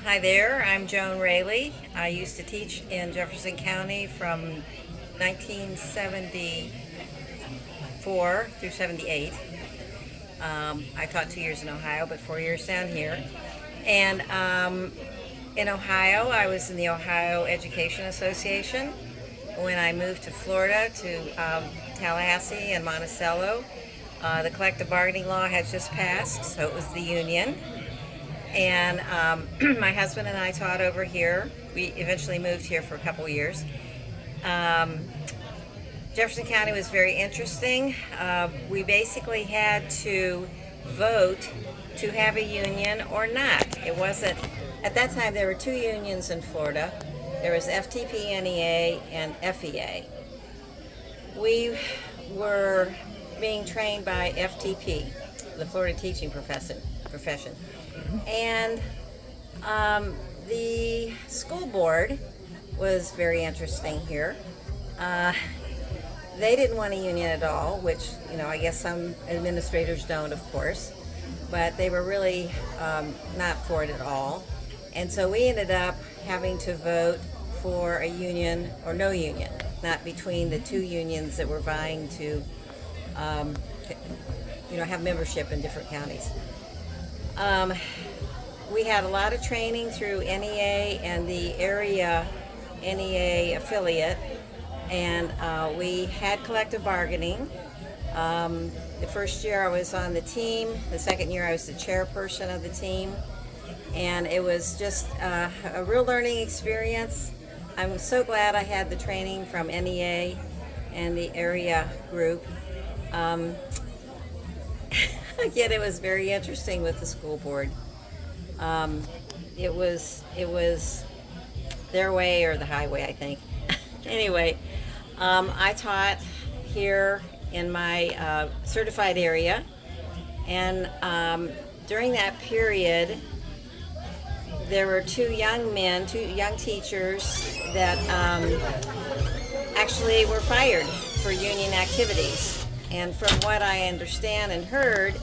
Hi there, I'm Joan Raley. I used to teach in Jefferson County from 1974 through 78. I taught 2 years in Ohio, but 4 years down here. And in Ohio, I was in the Ohio Education Association. When I moved to Florida, to Tallahassee and Monticello, the collective bargaining law had just passed, so it was the union. And my husband and I taught over here. We eventually moved here for a couple years. Jefferson County was very interesting. We basically had to vote to have a union or not. It wasn't, at that time there were two unions in Florida. There was FTP-NEA and FEA. We were being trained by FTP, the Florida Teaching Profession. And the school board was very interesting here. They didn't want a union at all, which, I guess some administrators don't, of course, but they were really not for it at all. And so we ended up having to vote for a union or no union, not between the two unions that were vying to, have membership in different counties. We had a lot of training through NEA and the area NEA affiliate, and we had collective bargaining. The first year I was on the team, the second year I was the chairperson of the team, and it was just a real learning experience. I'm so glad I had the training from NEA and the area group. Again, it was very interesting with the school board. It was their way or the highway, I think. Anyway, I taught here in my certified area, and during that period, there were two young teachers that actually were fired for union activities. And from what I understand and heard,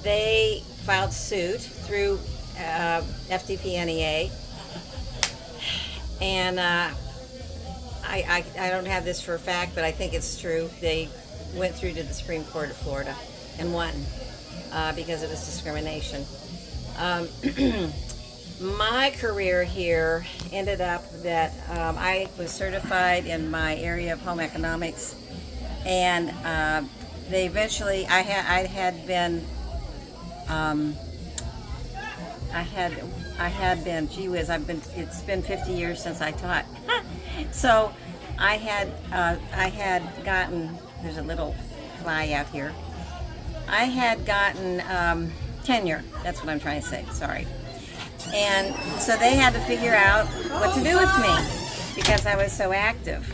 they filed suit through FTP-NEA, and I don't have this for a fact, but I think it's true. They went through to the Supreme Court of Florida and won because it was discrimination. My career here ended up that I was certified in my area of home economics, and they eventually, I had been, gee whiz, it's been 50 years since I taught. So I had gotten, there's a little fly out here. I had gotten tenure, that's what I'm trying to say, sorry. And so they had to figure out what to do with me because I was so active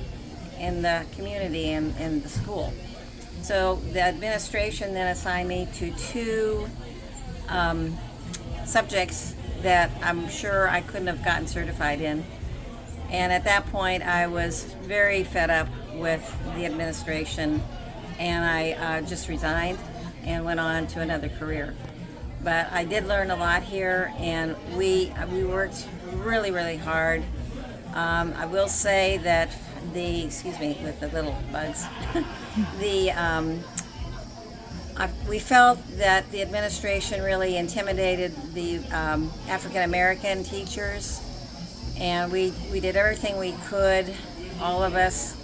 in the community and in the school. So the administration then assigned me to two subjects that I'm sure I couldn't have gotten certified in. And at that point, I was very fed up with the administration, and I just resigned and went on to another career. But I did learn a lot here, and we worked really, really hard. I will say that excuse me, with the little bugs, we felt that the administration really intimidated the African American teachers, and we did everything we could, all of us,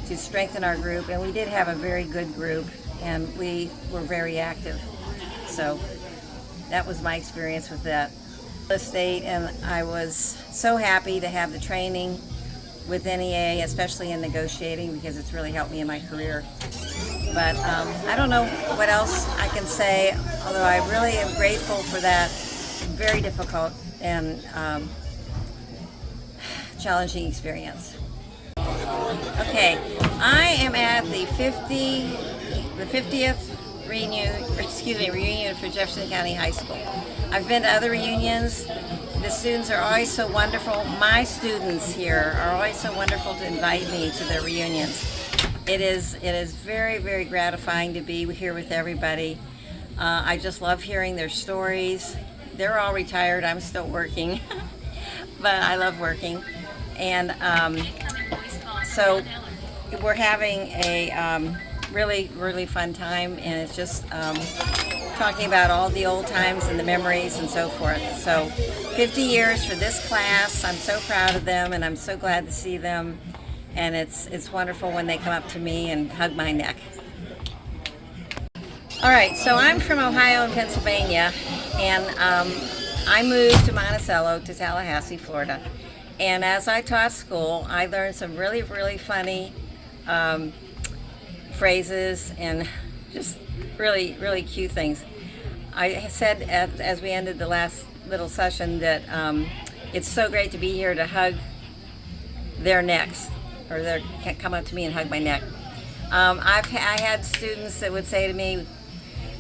to strengthen our group, and we did have a very good group, and we were very active. So that was my experience with that state, and I was so happy to have the training with NEA, especially in negotiating, because it's really helped me in my career. But I don't know what else I can say, although I really am grateful for that very difficult and challenging experience. Okay, I am at the 50th reunion for Jefferson County High School. I've been to other reunions. The students are always so wonderful. My students here are always so wonderful to invite me to their reunions. It is very, very gratifying to be here with everybody. I just love hearing their stories, they're all retired. I'm still working, but I love working. And so we're having a really, really fun time, and it's just talking about all the old times and the memories and so forth. So 50 years for this class. I'm so proud of them, and I'm so glad to see them. And it's wonderful when they come up to me and hug my neck. All right, so I'm from Ohio and Pennsylvania, and I moved to Monticello, to Tallahassee, Florida. And as I taught school, I learned some really, really funny phrases and just really, really cute things. I said as we ended the last little session that it's so great to be here to hug their necks, or they come up to me and hug my neck. I had students that would say to me,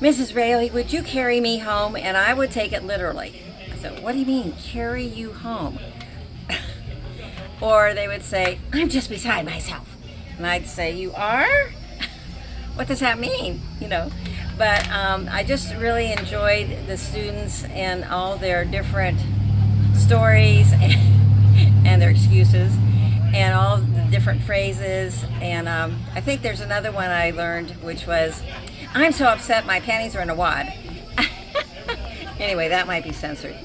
"Mrs. Raley, would you carry me home?" And I would take it literally. I said, "What do you mean, carry you home?" Or they would say, "I'm just beside myself." And I'd say, "You are?" What does that mean? You know, but I just really enjoyed the students and all their different stories and their excuses and all the different phrases. And I think there's another one I learned, which was, "I'm so upset my panties are in a wad." Anyway, that might be censored,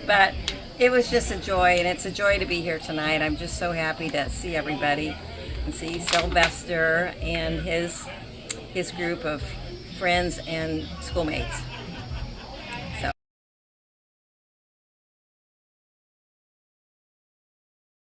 but it was just a joy, and it's a joy to be here tonight. I'm just so happy to see everybody and see Sylvester and his group of friends and schoolmates.